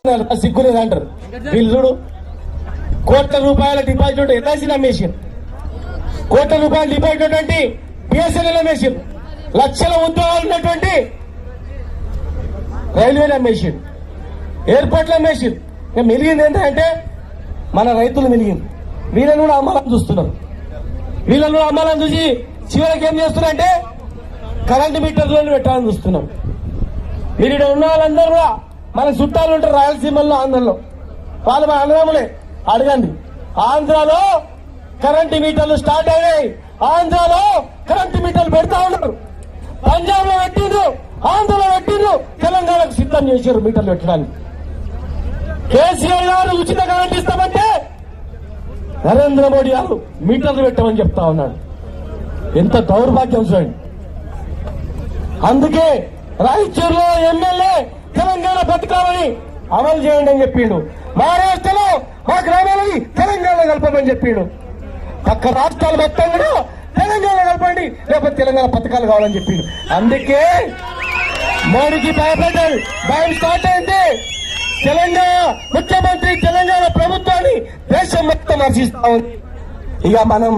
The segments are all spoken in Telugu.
సిగ్గులేదు అంటారు వీళ్ళు. చూడు, కోట్ల రూపాయల డిపాజిట్ ఎల్ఐసి అమ్మేసారు, కోట్ల రూపాయల డిపాజిట్ అంటే బిఎస్ఎన్ఎల్ అమ్మేసారు, లక్షల ఉద్యోగాలు ఉన్నటువంటి రైల్వేలు అమ్మేసారు, ఎయిర్పోర్ట్లు అమ్మేసారు. ఇంకా మిలిగింది ఏంటంటే మన రైతులు మిలిగింది. వీళ్ళని కూడా అమ్మాలని చూస్తున్నారు. వీళ్ళని కూడా అమ్మాలని చూసి చివరికి ఏం చేస్తున్నారంటే కరెంటు మీటర్లను పెట్టాలని చూస్తున్నాం. మీరు ఇక్కడ ఉన్న వాళ్ళందరూ కూడా మన చుట్టాలు ఉంటారు రాయలసీమల్లో, ఆంధ్రలో. వాళ్ళు మన అన్నదమ్ములే. అడగండి, ఆంధ్రాలో కరెంటు మీటర్లు స్టార్ట్ అయ్యాయి. ఆంధ్రాలో కరెంటు మీటర్లు పెడతా ఉన్నారు. పంజాబ్ లో పెట్టిండ్రు, ఆంధ్రలో పెట్టిండ్రు, తెలంగాణకు సిద్ధం చేశారు మీటర్లు పెట్టడానికి. కేసీఆర్ గారు ఉచిత కరెంట్ ఇస్తామంటే నరేంద్ర మోడీ గారు మీటర్లు పెట్టమని చెప్తా ఉన్నాడు. ఎంత దౌర్భాగ్యం చూడండి. అందుకే రాయచూరులో ఎమ్మెల్యే తెలంగాణ పథకాలని అమలు చేయండి అని చెప్పిండు. మహారాష్ట్రలో మా గ్రామాలని తెలంగాణలో కలపమని చెప్పిండు. పక్క రాష్ట్రాలు మొత్తం కూడా తెలంగాణలో కలపండి, లేకపోతే తెలంగాణ పథకాలు కావాలని చెప్పిండు. అందుకే మోడీకి భయపడ్డాడు. భయం స్టార్ట్ అయింది. తెలంగాణ ముఖ్యమంత్రి తెలంగాణ ప్రభుత్వాన్ని దేశం మొత్తం హర్షిస్తా ఉంది. ఇక మనం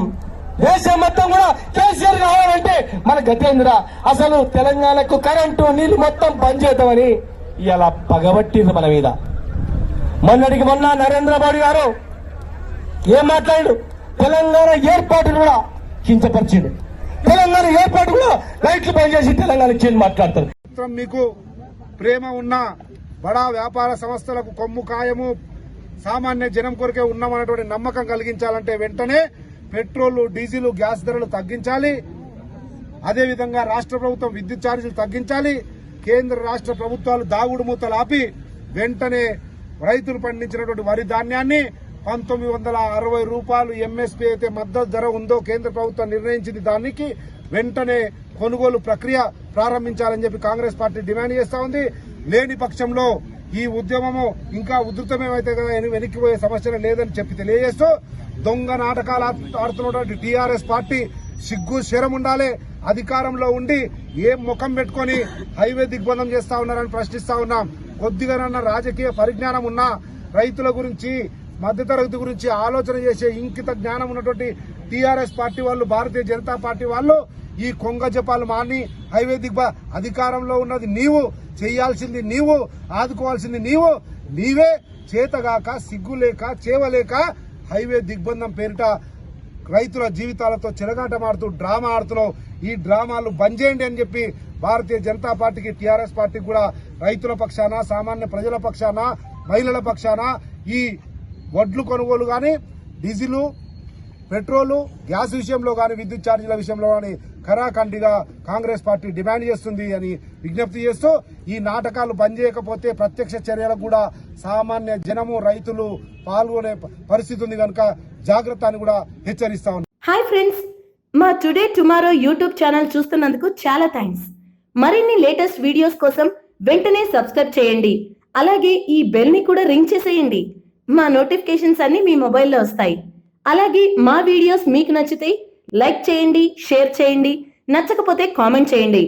దేశం మొత్తం కూడా కేసీఆర్ కావాలంటే మన గతేంద్ర అసలు తెలంగాణకు కరెంటు నీళ్లు మొత్తం బంద్ చేద్దామని ఇలా పగబట్టింది మన మీద. మొన్నటికి మొన్న నరేంద్ర మోడీ గారు ఏం మాట్లాడు, తెలంగాణ ఏర్పాటును కూడా కించపరిచిండు. తెలంగాణ ఏర్పాటు కూడా లైట్లు బంద్ చేసి తెలంగాణ ఇచ్చింది మాట్లాడతారు. మీకు ప్రేమ ఉన్న బడా వ్యాపార సంస్థలకు కొమ్ము కాయము, సామాన్య జనం కొరకే ఉన్నామన్నటువంటి నమ్మకం కలిగించాలంటే వెంటనే పెట్రోల్, డీజిల్, గ్యాస్ ధరలు తగ్గించాలి. అదేవిధంగా రాష్ట్ర ప్రభుత్వం విద్యుత్ ఛార్జీలు తగ్గించాలి. కేంద్ర రాష్ట్ర ప్రభుత్వాలు దాగుడు మూతలు ఆపి వెంటనే రైతులు పండించినటువంటి వరి ధాన్యాన్ని 1960 రూపాయలు ఎంఎస్పీ అయితే మద్దతు ధర ఉందో కేంద్ర ప్రభుత్వం నిర్ణయించింది, దానికి వెంటనే కొనుగోలు ప్రక్రియ ప్రారంభించాలని చెప్పి కాంగ్రెస్ పార్టీ డిమాండ్ చేస్తా ఉంది. లేని పక్షంలో ఈ ఉద్యమము ఇంకా ఉధృతమేమైతే కదా వెనక్కిపోయే సమస్య లేదని చెప్పి తెలియజేస్తూ, దొంగ నాటకాలు ఆడుతున్నటువంటి టీఆర్ఎస్ పార్టీ సిగ్గు శరం ఉండాలి. అధికారంలో ఉండి ఏం ముఖం పెట్టుకుని హైవే దిగ్బంధం చేస్తా ఉన్నారని ప్రశ్నిస్తా ఉన్నాం. కొద్దిగానన్నా రాజకీయ పరిజ్ఞానం ఉన్నా, రైతుల గురించి, మధ్యతరగతి గురించి ఆలోచన చేసే ఇంకిత జ్ఞానం ఉన్నటువంటి టీఆర్ఎస్ పార్టీ వాళ్ళు, భారతీయ జనతా పార్టీ వాళ్ళు ఈ కొంగ జపాలు మాని హైవే అధికారంలో ఉన్నది నీవు, చేయాల్సింది నీవు, ఆదుకోవాల్సింది నీవు, నీవే చేతగాక సిగ్గులేక చేవలేక హైవే దిగ్బంధం పేరిట రైతుల జీవితాలతో చెలగాటమాడుతూ డ్రామా ఆడుతున్నావు. ఈ డ్రామాలు బంద్ చేయండి అని చెప్పి భారతీయ జనతా పార్టీకి, టీఆర్ఎస్ పార్టీకి కూడా రైతుల పక్షాన, సామాన్య ప్రజల పక్షాన, మహిళల పక్షాన ఈ వడ్లు కొనుగోలు గాని, డీజిల్, పెట్రోలు, గ్యాస్ విషయంలో గాని, విద్యుత్ ఛార్జీల విషయంలో గాని ఖరాఖండిగా కాంగ్రెస్ పార్టీ డిమాండ్ చేస్తుంది అని విజ్ఞప్తి చేస్తూ, ఈ నాటకాలు బంద్ చేయకపోతే ప్రత్యక్ష చర్యలకు కూడా సామాన్య జనము, రైతులు పాల్గొనే పరిస్థితి ఉంది కనుక జాగ్రత్త అని కూడా హెచ్చరిస్తా ఉన్నాం. హాయ్ ఫ్రెండ్స్, మా టుడే టుమారో యూట్యూబ్ ఛానల్ చూస్తున్నందుకు చాలా థ్యాంక్స్. మరిన్ని లేటెస్ట్ వీడియోస్ కోసం వెంటనే సబ్స్క్రైబ్ చేయండి. అలాగే ఈ బెల్ ని కూడా రింగ్ చేసేయండి. మా నోటిఫికేషన్స్ అన్ని మీ మొబైల్లో వస్తాయి. అలాగే మా వీడియోస్ మీకు నచ్చితే లైక్ చేయండి, షేర్ చేయండి, నచ్చకపోతే కామెంట్ చేయండి.